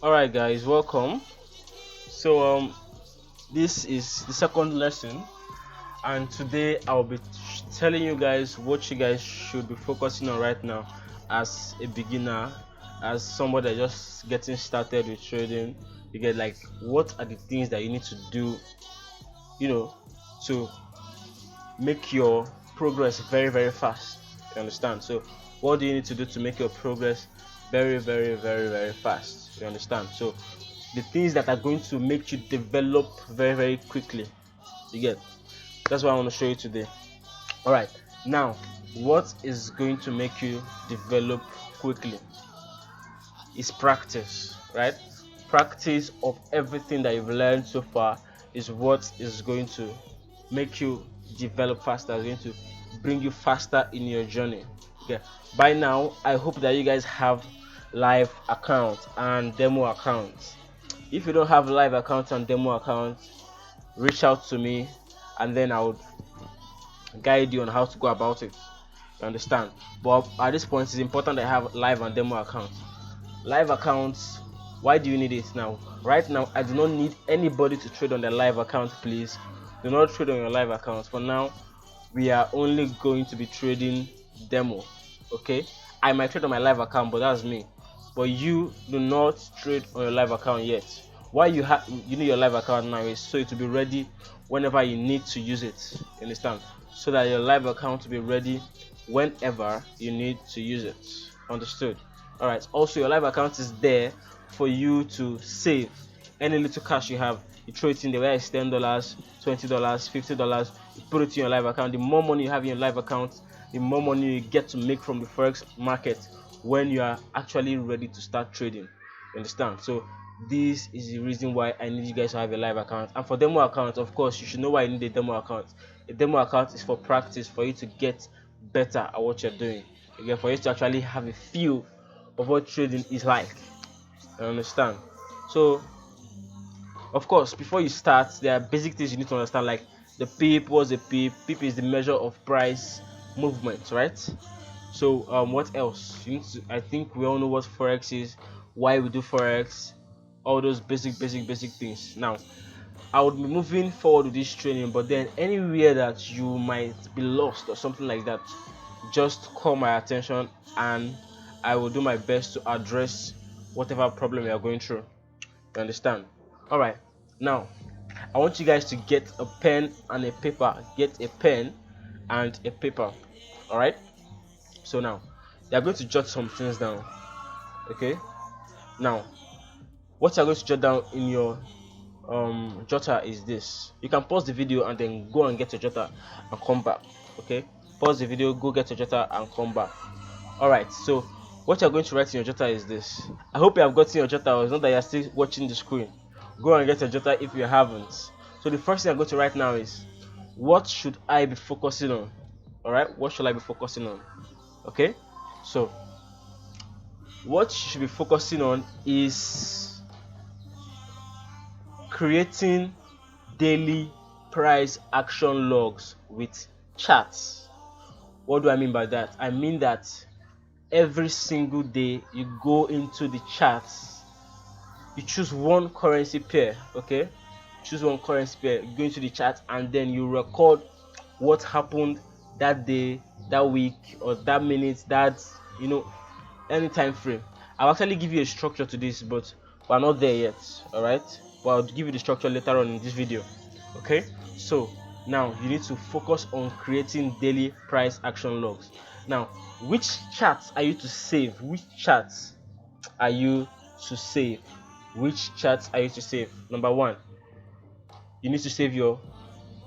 All right, guys, welcome. So this is the second lesson, and today I'll be telling you guys what you guys should be focusing on right now as a beginner, as somebody just getting started with trading. You get, like, what are the things that you need to do, you know, to make your progress very very fast. You understand? So what do you need to do to make your progress very very very very fast? You understand? So the things that are going to make you develop very very quickly. You get? That's what I want to show you today. All right, now, what is going to make you develop quickly is practice, right? Practice of everything that you've learned so far is what is going to make you develop faster, is going to bring you faster in your journey. Okay, by now I hope that you guys have live account and demo accounts. If you don't have live account and demo account, reach out to me and then I would guide you on how to go about it. You understand? But at this point, it's important that I have live and demo accounts. Live accounts, why do you need it now? Right now, I do not need anybody to trade on their live account. Please do not trade on your live account. For now, we are only going to be trading demo. Okay, I might trade on my live account, but that's me. But you do not trade on your live account yet. Why you need your live account now is so it will be ready whenever you need to use it. You understand? So that your live account will be ready whenever you need to use it. Understood? All right. Also, your live account is there for you to save any little cash you have. You throw it in there, whether it's $10, $20, $50. You put it in your live account. The more money you have in your live account, the more money you get to make from the forex market when you are actually ready to start trading. You understand? So this is the reason why I need you guys to have a live account. And for demo account, of course, you should know why you need a demo account. A demo account is for practice, for you to get better at what you're doing. Again, for you to actually have a feel of what trading is like. You understand? So of course, before you start, there are basic things you need to understand, like the pip. What's a pip? Pip is the measure of price movement, right? So what else? I think we all know what forex is, why we do forex, all those basic things. Now, I would be moving forward with this training, but then anywhere that you might be lost or something like that, just call my attention and I will do my best to address whatever problem you are going through. You understand? All right. Now, I want you guys to get a pen and a paper. Get a pen and a paper. All right. So now, you are going to jot some things down. Okay. Now, what you are going to jot down in your jotter is this. You can pause the video and then go and get your jotter and come back. Okay. Pause the video, go get your jotter and come back. All right. So what you're going to write in your jotter is this. I hope you have gotten your jotter, or it's not that you're still watching the screen. Go and get your jotter if you haven't. So the first thing I'm going to write now is, what should I be focusing on? All right, what should I be focusing on? Okay, so what you should be focusing on is creating daily price action logs with charts. What do I mean by that? I mean that every single day you go into the charts, you choose one currency pair. Okay, choose one currency pair, go into the chart, and then you record what happened that day, that week, or that minute, that, any time frame. I'll actually give you a structure to this, but we're not there yet. All right, but I'll give you the structure later on in this video. Okay, so now you need to focus on creating daily price action logs. Now, which charts are you to save? Which charts are you to save? Which charts are you to save? Number one, you need to save your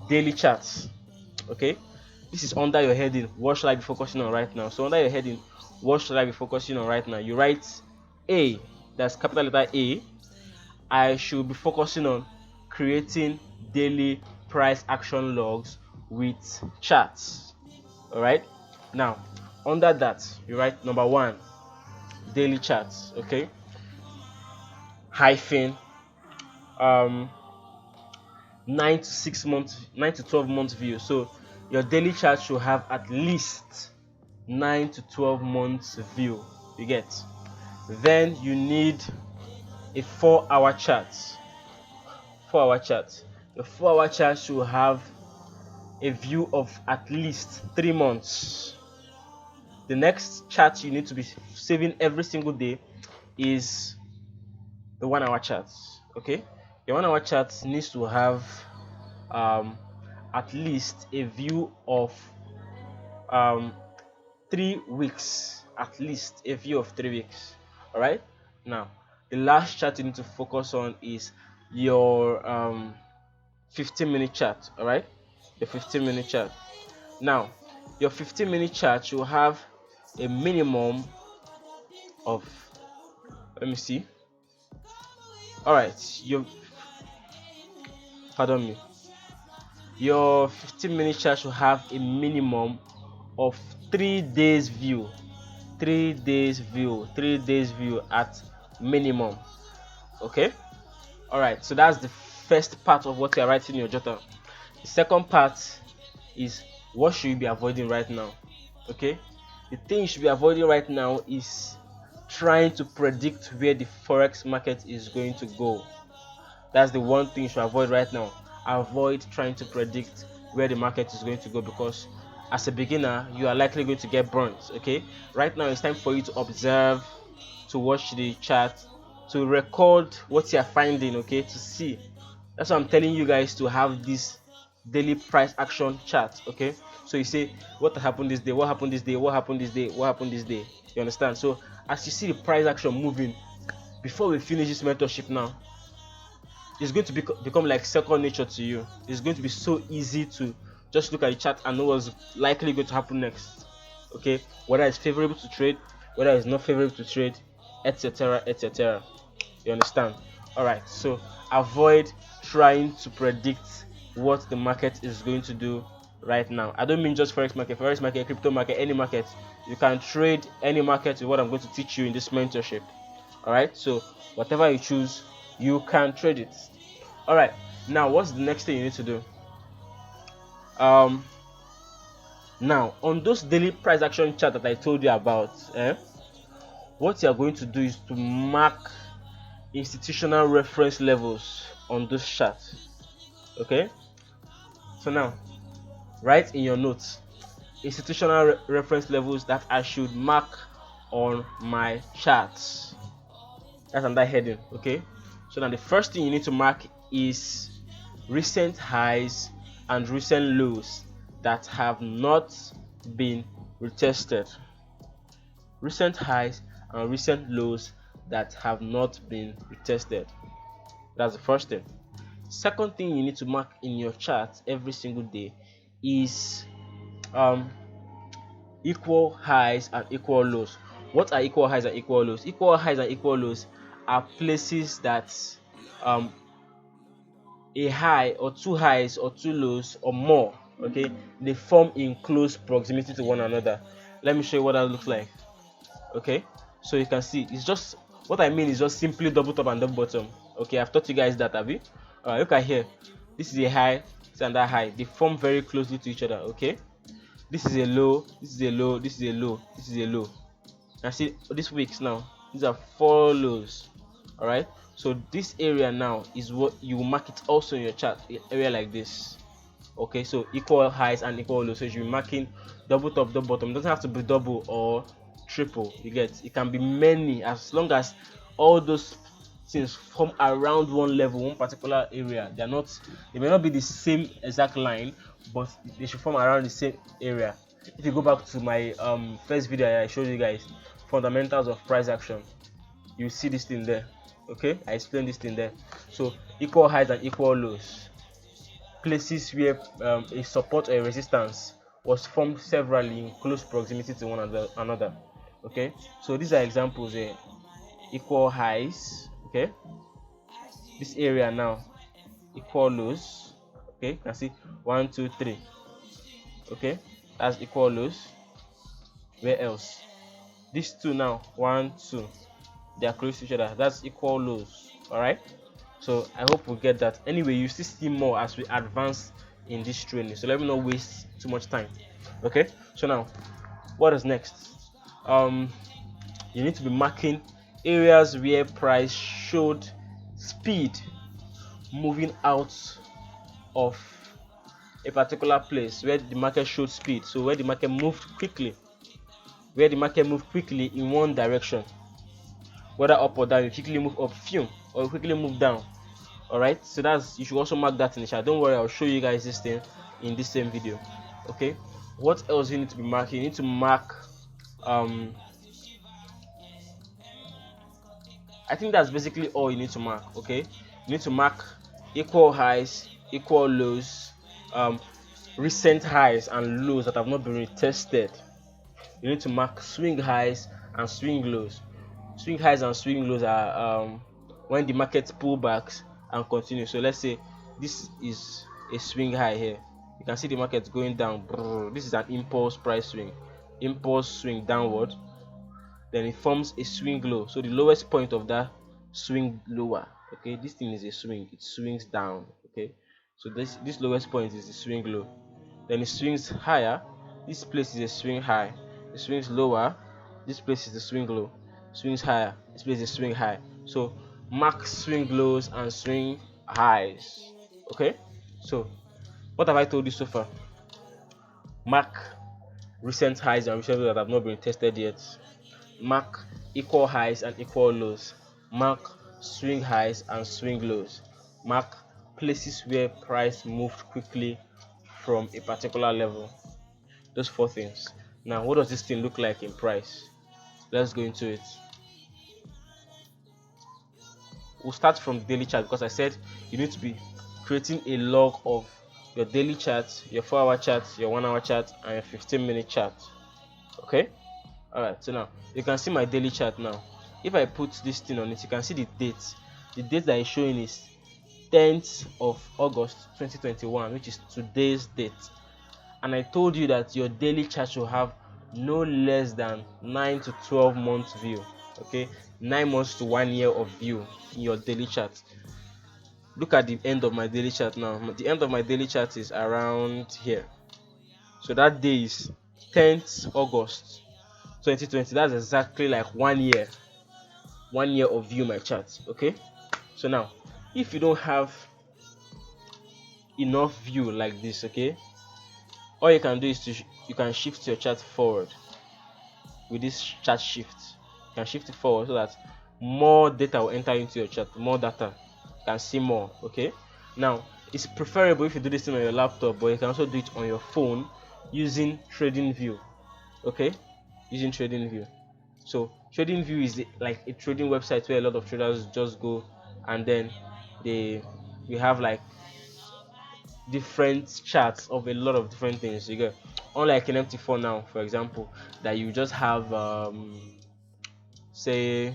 daily charts. Okay, this is under your heading, what should I be focusing on right now? So under your heading, what should I be focusing on right now, you write A, that's capital letter A. I should be focusing on creating daily price action logs with charts. All right, now under that you write number one, daily charts. Okay, hyphen 9 to 12 months view. So your daily chart should have at least 9 to 12 months view. You get. Then you need a 4-hour chart. 4-hour chart. The 4-hour chart should have a view of at least 3 months. The next chart you need to be saving every single day is the 1-hour chart. Okay, your 1-hour chart needs to have at least a view of 3 weeks. At least a view of 3 weeks. All right. Now, the last chart you need to focus on is your 15-minute chart. All right, the 15-minute chart. Now, your 15-minute chart should have a minimum of, let me see. All right, pardon me. Your 15-minute chart should have a minimum of 3 days view. 3 days view. 3 days view at minimum. Okay. All right. So that's the first part of what you are writing in your jotter. The second part is what should you be avoiding right now. Okay. The thing you should be avoiding right now is trying to predict where the forex market is going to go. That's the one thing you should avoid right now. Avoid trying to predict where the market is going to go, because as a beginner you are likely going to get burnt. Okay, right now it's time for you to observe, to watch the chart, to record what you are finding. Okay, to see. That's why I'm telling you guys to have this daily price action chart. Okay, so you say what happened this day, what happened this day, what happened this day, what happened this day. You understand? So as you see the price action moving, before we finish this mentorship now, it's going to become like second nature to you. It's going to be so easy to just look at the chart and know what's likely going to happen next. Okay, whether it's favorable to trade, whether it's not favorable to trade, etc., etc. You understand? All right, so avoid trying to predict what the market is going to do right now. I don't mean just forex market, crypto market, any market. You can trade any market with what I'm going to teach you in this mentorship. All right, so whatever you choose, you can trade it. All right, now what's the next thing you need to do? Now on those daily price action chart that I told you about, what you are going to do is to mark institutional reference levels on those charts. Okay, so now write in your notes institutional reference levels that I should mark on my charts. That's under heading. Okay, so now the first thing you need to mark is recent highs and recent lows that have not been retested. Recent highs and recent lows that have not been retested. That's the first thing. Second thing you need to mark in your chart every single day is equal highs and equal lows. What are equal highs and equal lows? Equal highs and equal lows are places that a high or two highs or two lows or more, okay, they form in close proximity to one another. Let me show you what that looks like. Okay, so you can see it's just what I mean is just simply double top and double bottom. Okay, I've taught you guys that, have you? Look at here. This is a high, this is another high. They form very closely to each other. Okay, this is a low, this is a low, this is a low, this is a low. Now see these weeks now, these are 4 lows. All right, so this area now is what you will mark it also in your chart, area like this. Okay, so equal highs and equal lows. So you'll be marking double top, double bottom. It doesn't have to be double or triple. You get, it can be many, as long as all those things form around one level, one particular area. They may not be the same exact line, but they should form around the same area. If you go back to my first video I showed you guys, fundamentals of price action, you see this thing there. Okay, I explained this thing there. So equal highs and equal lows, places where a support or a resistance was formed severally in close proximity to one another. Okay, so these are examples here. Equal highs, okay, this area now, equal lows. Okay, you can see 1 2 3. Okay, that's equal lows. Where else? These two now, 1 2, they are close to each other. That's equal lows. All right, so I hope we get that. Anyway, you still see more as we advance in this training, so let me not waste too much time. Okay, so now what is next? you need to be marking areas where price showed speed moving out of a particular place, where the market showed speed. So where the market moved quickly, in one direction, whether up or down, you quickly move up, or you quickly move down. All right, so that's, you should also mark that in the chart. Don't worry, I'll show you guys this thing in this same video. Okay, what else you need to be marking? You need to mark I think that's basically all you need to mark. Okay, you need to mark equal highs, equal lows, recent highs and lows that have not been retested. You need to mark swing highs and swing lows. Swing highs and swing lows are when the market pullbacks and continue. So let's say this is a swing high here. You can see the market going down. This is an impulse price swing, impulse swing downward. Then it forms a swing low. So the lowest point of that swing lower. Okay, this thing is a swing. It swings down. Okay, so this lowest point is the swing low. Then it swings higher. This place is a swing high. It swings lower. This place is the swing low. Swings higher. This place is a swing high. So mark swing lows and swing highs. Okay, so what have I told you so far? Mark recent highs and recent lows that have not been tested yet. Mark equal highs and equal lows. Mark swing highs and swing lows. Mark places where price moved quickly from a particular level. Those 4 things. Now, what does this thing look like in price? Let's go into it. We'll start from the daily chart, because I said you need to be creating a log of your daily chart, your 4-hour chart, your 1-hour chart, and your 15-minute chart. Okay? Alright, so now you can see my daily chart now. If I put this thing on it, you can see the date. The date that is showing is 10th of August 2021, which is today's date. And I told you that your daily chart should have no less than 9 to 12 months view. Okay, 9 months to 1 year of view in your daily chart. Look at the end of my daily chart now. The end of my daily chart is around here. So that day is 10th August 2020. That's exactly like 1 year. 1 year of view my chart. Okay, so now if you don't have enough view like this, okay, all you can do is you can shift your chart forward with this chart shift. You can shift it forward so that more data will enter into your chart. More data, you can see more. Okay, now it's preferable if you do this thing on your laptop, but you can also do it on your phone using TradingView. Okay, using TradingView. So TradingView is like a trading website where a lot of traders just go, and then we have like different charts of a lot of different things. You get, unlike an MT4 now, for example, that you just have say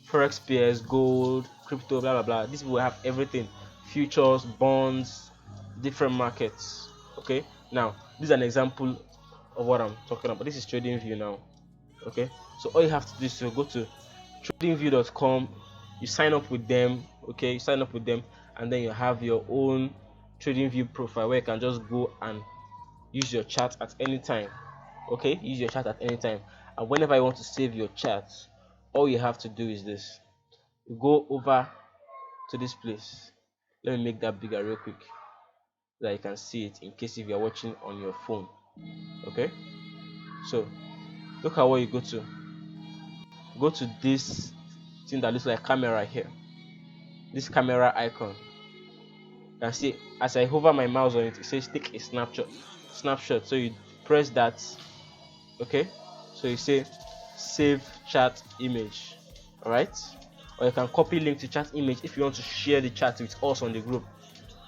forex pairs, gold, crypto, blah blah blah. This will have everything: futures, bonds, different markets. Okay, now this is an example of what I'm talking about. This is TradingView now. Okay, so all you have to do is to go to tradingview.com, you sign up with them. Okay, you sign up with them, and then you have your own TradingView profile where you can just go and use your chart at any time. Okay, use your chart at any time, and whenever you want to save your chart, all you have to do is this: you go over to this place. Let me make that bigger real quick so that you can see it in case if you're watching on your phone. Okay, so look at what you go to. Go to this thing that looks like camera here, this camera icon. You can see as I hover my mouse on it, it says take a snapshot. So you press that. Okay, so you say save chart image. All right, or you can copy link to chart image if you want to share the chart with us on the group.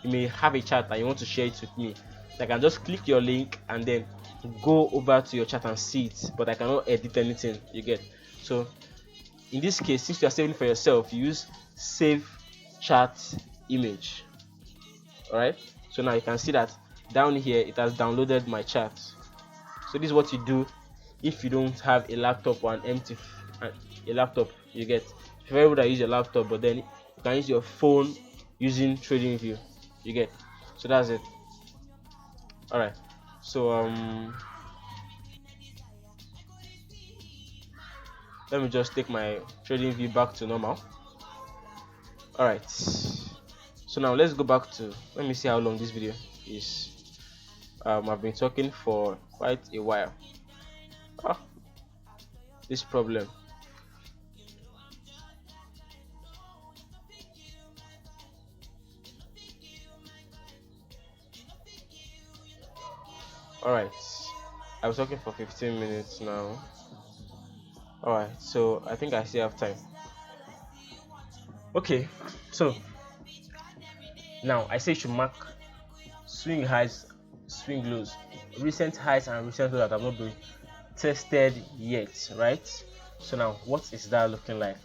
You may have a chart and you want to share it with me, so I can just click your link and then go over to your chart and see it, but I cannot edit anything. You get? So in this case, since you are saving for yourself, you use save chart image. All right, so now you can see that down here it has downloaded my chart. So this is what you do if you don't have a laptop or an empty a laptop. You get, it's very good to use your laptop, but then you can use your phone using TradingView. You get, so that's it. All right, so let me just take my trading view back to normal. All right, so now let's go back to, let me see how long this video is. I've been talking for quite a while. Ah, this problem. All right, I was talking for 15 minutes now. All right, so I think I still have time. Okay, so now I say you should mark swing highs, swing lows, recent highs and recent lows that have not been tested yet, right? So now what is that looking like?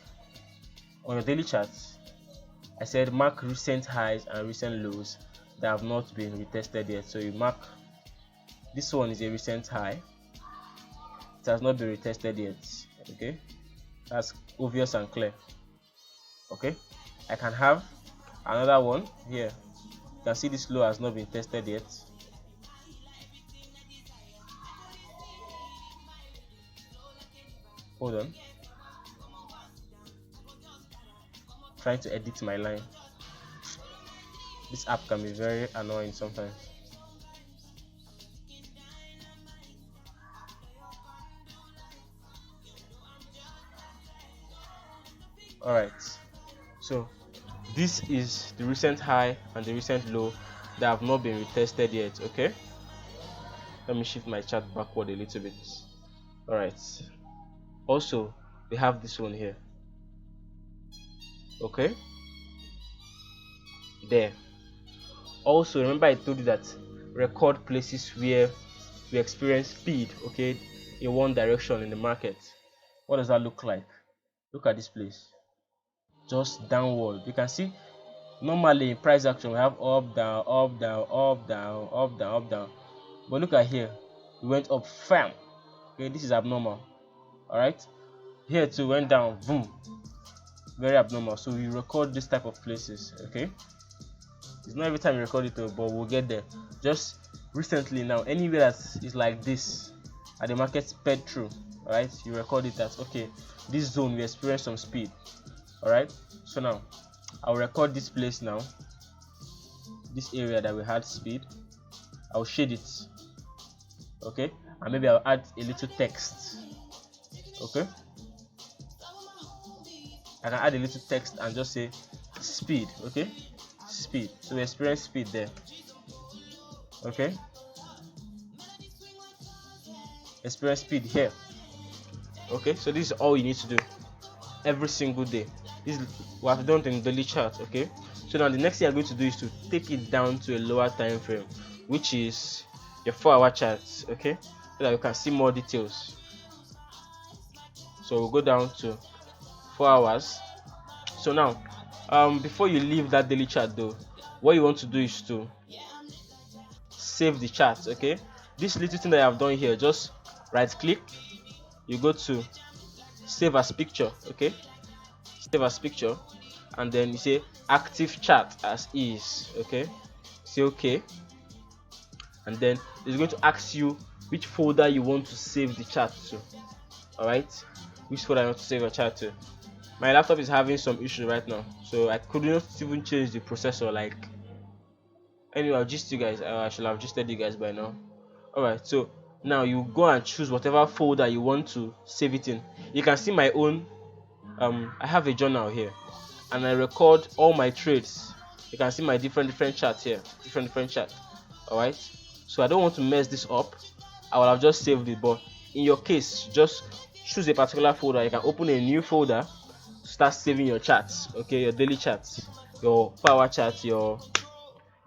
On your daily chart, I said mark recent highs and recent lows that have not been retested yet. So you mark, this one is a recent high, it has not been retested yet. Okay, that's obvious and clear. Okay, I can have another one here. You can see this low has not been tested yet. Hold on, trying to edit my line. This app can be very annoying sometimes. All right, so this is the recent high and the recent low that have not been retested yet. Okay, let me shift my chart backward a little bit. All right, also we have this one here. Okay, there. Also remember I told you that record places where we experience speed, okay, in one direction in the market. What does that look like? Look at this place, just downward. You can see normally in price action we have up, down, up, down, up, down, up, down, up, down, but look at here, we went up firm. Okay, this is abnormal. All right, here too went down, boom, very abnormal. So we record this type of places. Okay, it's not every time you record it though, but we'll get there. Just recently now, anywhere that is like this and the market sped through, all right, you record it as okay, this zone we experience some speed. All right, so now I'll record this place now, this area that we had speed. I'll shade it. Okay, and maybe I'll add a little text. Okay, I can add a little text and just say speed. Okay, speed. So we experience speed there. Okay, experience speed here. Okay, so this is all you need to do every single day. This is what I've done in the daily chart. Okay, so now the next thing I'm going to do is to take it down to a lower time frame, which is your 4-hour chart. Okay, so that you can see more details. So we'll go down to 4 hours. So now before you leave that daily chart though, what you want to do is to save the chart. Okay, this little thing that I've done here, just right click, you go to save as picture. Okay, save as picture, and then you say active chart as is. Okay, say okay, and then it's going to ask you which folder you want to save the chart to. All right, which folder you want to save your chart to. My laptop is having some issue right now, so I couldn't even change the processor. Like, anyway, I'll gist you guys. I should have gisted you guys by now. All right, so now you go and choose whatever folder you want to save it in. You can see my own. I have a journal here, and I record all my trades. You can see my different charts here, different charts. All right, so I don't want to mess this up. I will have just saved it, but in your case, just choose a particular folder. You can open a new folder, start saving your charts. Okay, your daily charts, your 4-hour chart, your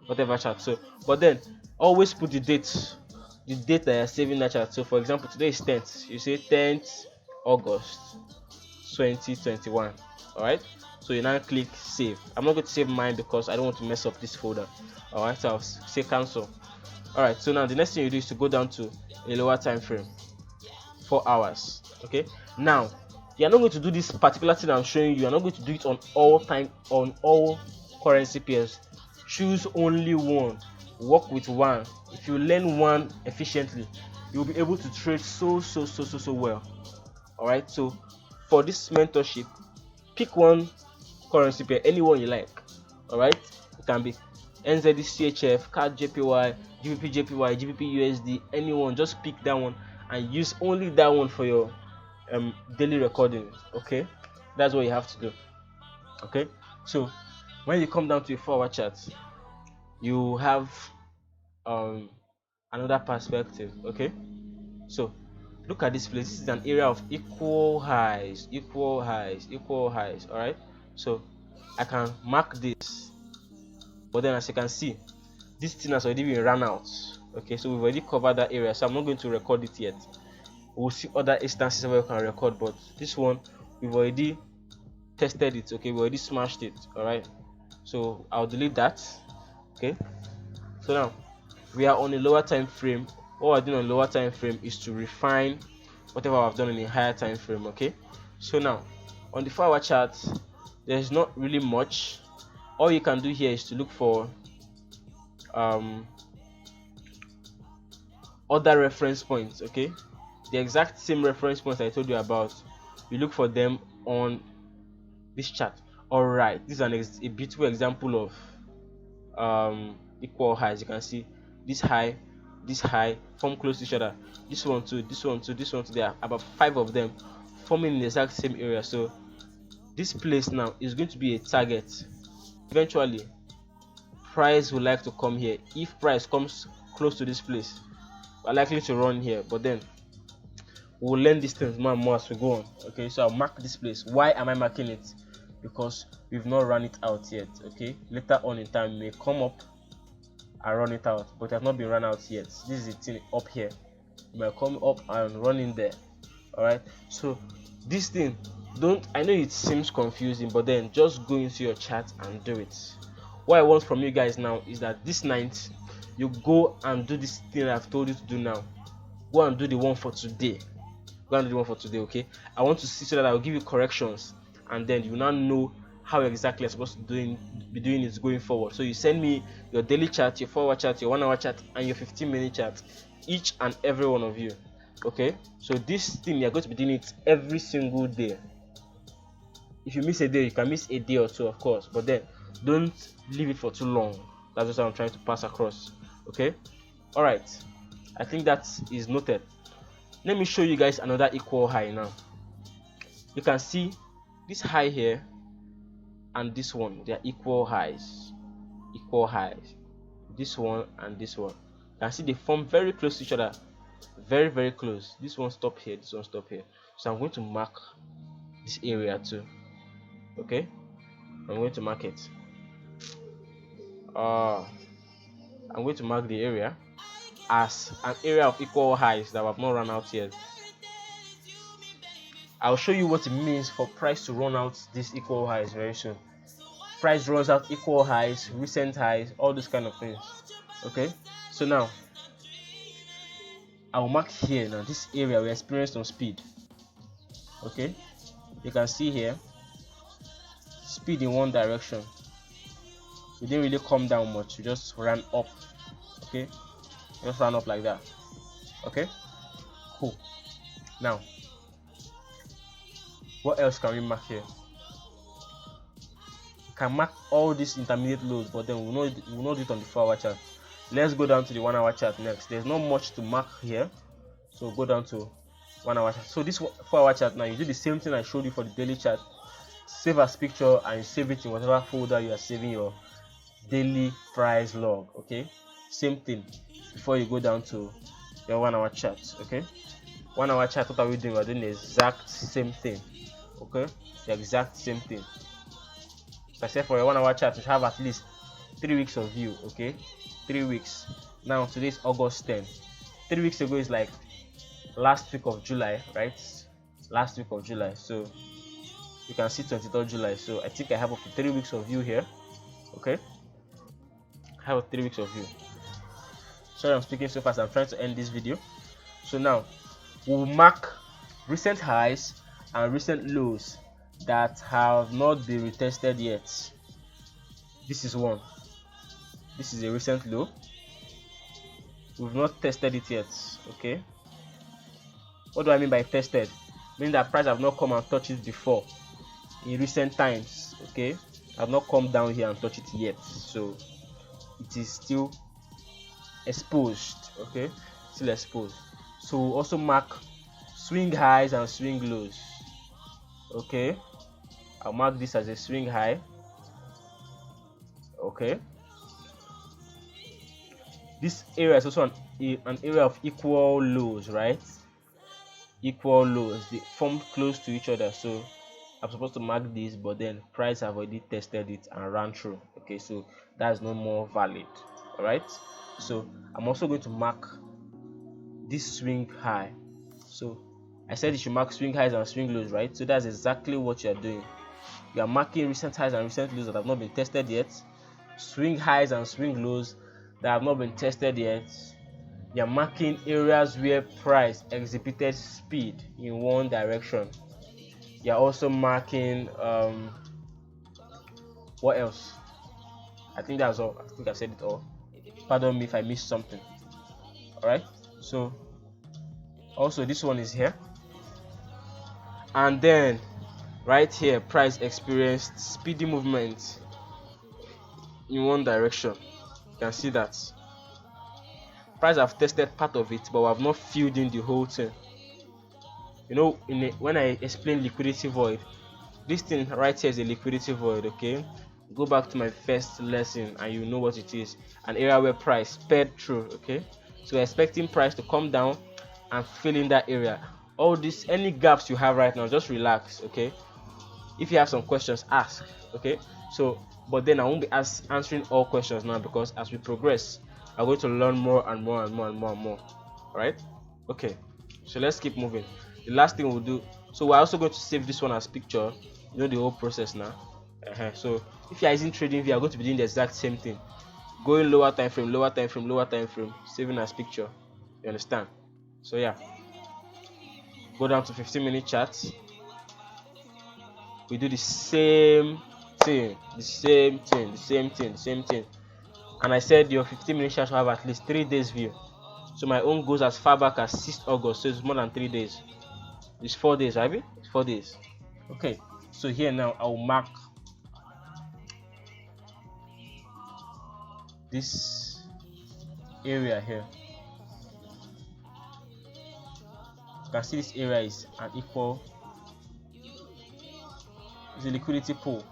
whatever chart. So, but then always put the date that you're saving that chart. So for example, today is 10th. You say 10th August 2021. All right, so you now click save. I'm not going to save mine because I don't want to mess up this folder. All right, so I'll say cancel. All right, so now the next thing you do is to go down to a lower time frame, 4 hours. Okay, now you're not going to do this particular thing I'm showing you. You're not going to do it on all currency pairs. Choose only one, work with one. If you learn one efficiently, you'll be able to trade so well. All right, so for this mentorship, pick one currency pair, anyone you like. All right, it can be NZD CHF, CAD JPY, GBP JPY, GBP USD, anyone. Just pick that one and use only that one for your daily recording. Okay, that's what you have to do. Okay, so when you come down to a 4-hour chart, you have another perspective. Okay, so look at this place. This is an area of equal highs, equal highs, equal highs. All right, so I can mark this, but then as you can see, this thing has already been run out. Okay, so we've already covered that area, so I'm not going to record it yet. We'll see other instances where we can record, but this one we've already tested it. Okay, we already smashed it. All right, so I'll delete that. Okay, so now we are on a lower time frame. What we're doing on lower time frame is to refine whatever I've done in a higher time frame. Okay, so now on the 4-hour chart, there's not really much. All you can do here is to look for other reference points. Okay, the exact same reference points I told you about, you look for them on this chart. All right, this is a beautiful example of equal highs. You can see this high form close to each other, this one too, this one too, this one too. There are about 5 of them forming in the exact same area. So this place now is going to be a target. Eventually price will like to come here. If price comes close to this place, we're likely to run here, but then we'll learn these things more and more as we go on. Okay, so I'll mark this place. Why am I marking it? Because we've not run it out yet. Okay, later on in time may come up and run it out, but it has not been run out yet. This is the thing up here. It might come up and run in there. All right, so this thing, I know it seems confusing, but then just go into your chart and do it. What I want from you guys now is that this night you go and do this thing I've told you to do now. Go and do the one for today. Go and do the one for today. Okay, I want to see, so that I'll give you corrections, and then you now know how exactly you're supposed to be doing it going forward. So you send me your daily chart, your 4-hour chart, your 1-hour chart, and your 15-minute chart, each and every one of you. Okay, so this thing you're going to be doing it every single day. If you miss a day, you can miss a day or two, of course, but then don't leave it for too long. That's what I'm trying to pass across. Okay, all right, I think that is noted. Let me show you guys another equal high now. You can see this high here and this one, they are equal highs. This one and this one, you can see they form very close to each other, very, very close. This one stop here, this one stop here. So I'm going to mark this area too. Okay, I'm going to mark it. I'm going to mark the area as an area of equal highs that have not run out yet. I'll show you what it means for price to run out these equal highs very soon. Price runs out equal highs, recent highs, all those kind of things. Okay, so now I'll mark here. Now this area we experienced some speed. Okay, you can see here speed in one direction. We didn't really come down much, we just ran up. Okay, just ran up like that. Okay, cool. Now what else can we mark here? We can mark all these intermediate lows, but then we'll not do it on the 4-hour chart. Let's go down to the 1-hour chart next. There's not much to mark here, so go down to 1-hour chart. So this 4-hour chart, now you do the same thing I showed you for the daily chart. Save as picture and save it in whatever folder you are saving your daily price log. Okay, same thing before you go down to your 1-hour chart. Okay, 1-hour chart, what are we doing? We're doing the exact same thing. Okay, the exact same thing. So I said for your 1-hour chart, you have at least 3 weeks of view. Okay, 3 weeks. Now today is August 10. 3 weeks ago is like last week of July, right? Last week of July. So you can see 23rd July. So I think I have up to 3 weeks of view here. Okay, I have 3 weeks of view. Sorry, I'm speaking so fast. I'm trying to end this video. So now we'll mark recent highs and recent lows that have not been retested yet. This is one. This is a recent low. We've not tested it yet. Okay, what do I mean by tested? meaning that price have not come and touched it before in recent times. Okay, have not come down here and touch it yet, so it is still exposed. Okay, still exposed. So also mark swing highs and swing lows. Okay, I'll mark this as a swing high. Okay, this area is also an area of equal lows, right? Equal lows, they form close to each other, so I'm supposed to mark this, but then price have already tested it and ran through. Okay, so that's no more valid. All right, so I'm also going to mark this swing high. So I said you should mark swing highs and swing lows, right? So that's exactly what you're doing. You are marking recent highs and recent lows that have not been tested yet, swing highs and swing lows that have not been tested yet. You're marking areas where price exhibited speed in one direction. You're also marking what else? I think that's all. I think I've said it all. Pardon me if I missed something. All right, so also this one is here, and then right here price experienced speedy movement in one direction. You can see that price have tested part of it, but we have not filled in the whole thing. You know, when I explain liquidity void, this thing right here is a liquidity void. Okay, go back to my first lesson and you know what it is. An area where price sped through. Okay, so we're expecting price to come down and fill in that area. All this, any gaps you have right now, just relax. Okay, if you have some questions, ask. Okay, so but then I won't be answering all questions now, because as we progress I'm going to learn more and more and more and more and more. All right, okay, so let's keep moving. The last thing we'll do, so we're also going to save this one as picture. You know the whole process now. So if you are using trading view, I'm going to be doing the exact same thing, going lower time frame, lower time frame, lower time frame, saving as picture. You understand? So yeah, go down to 15-minute charts. We do the same thing, the same thing, the same thing, the same thing. And I said your 15-minute chart will have at least 3 days view. So my own goes as far back as 6th August, so it's more than 3 days. It's 4 days, right? It's 4 days. Okay, so here now I'll mark this area here. You can see this area is an equal, it's a liquidity pool.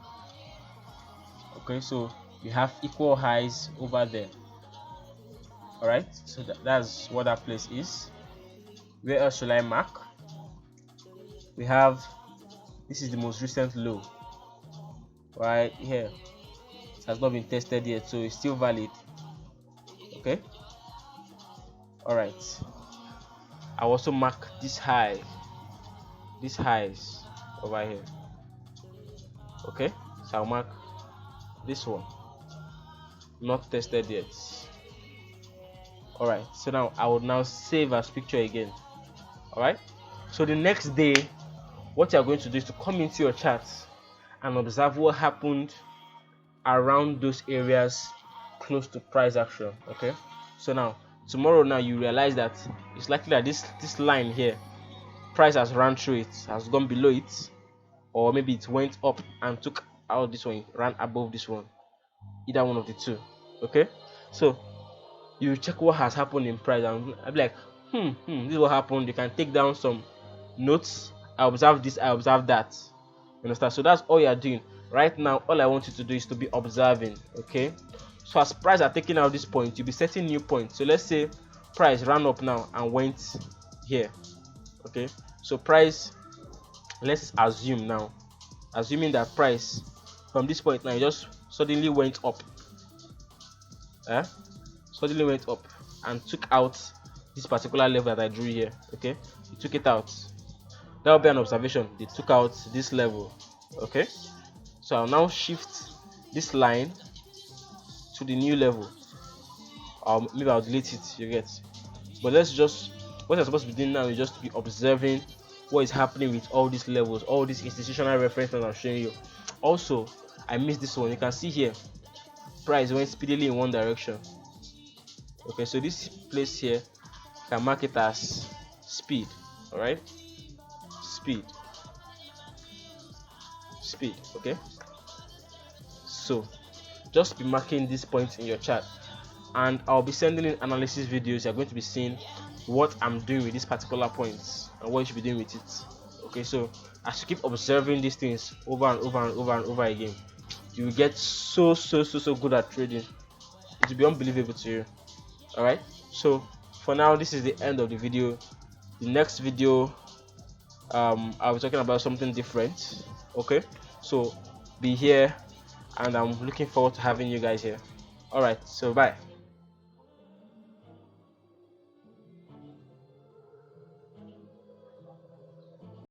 Okay, so we have equal highs over there. All right, so that's what that place is. Where else should I mark? We have, this is the most recent low right here. It has not been tested yet, so it's still valid. Okay, all right, I'll also mark this high, these highs over here. Okay, so I'll mark this one, not tested yet. All right, so now I will now save as picture again. All right, so the next day what you are going to do is to come into your charts and observe what happened around those areas close to price action. Okay, so now tomorrow, now you realize that it's likely that this line here, price has run through it, has gone below it, or maybe it went up and took out this one, ran above this one, either one of the two. Okay, so you check what has happened in price, and I'll be like, this is what happened. You can take down some notes. I observe this, I observe that. You understand? So that's all you are doing right now. All I want you to do is to be observing. Okay, so as price are taking out this point, you'll be setting new points. So let's say price ran up now and went here. Okay, so price, let's assume now, assuming that price from this point now, it just suddenly went up, suddenly went up and took out this particular level that I drew here. Okay, it took it out. That will be an observation. They took out this level. Okay, so I'll now shift this line to the new level, or maybe I'll delete it. You get? But let's just, what I'm supposed to be doing now is just to be observing what is happening with all these levels, all these institutional references I'm showing you. Also, I missed this one. You can see here, price went speedily in one direction. Okay, so this place here can mark it as speed. All right, speed. Okay, so just be marking these points in your chart, and I'll be sending in analysis videos. You're going to be seeing what I'm doing with these particular points and what you should be doing with it. Okay, so as you keep observing these things over and over and over and over again, you will get so good at trading. It will be unbelievable to you. All right, so for now, this is the end of the video. The next video, I'll be talking about something different. Okay, so be here, and I'm looking forward to having you guys here. All right, so bye.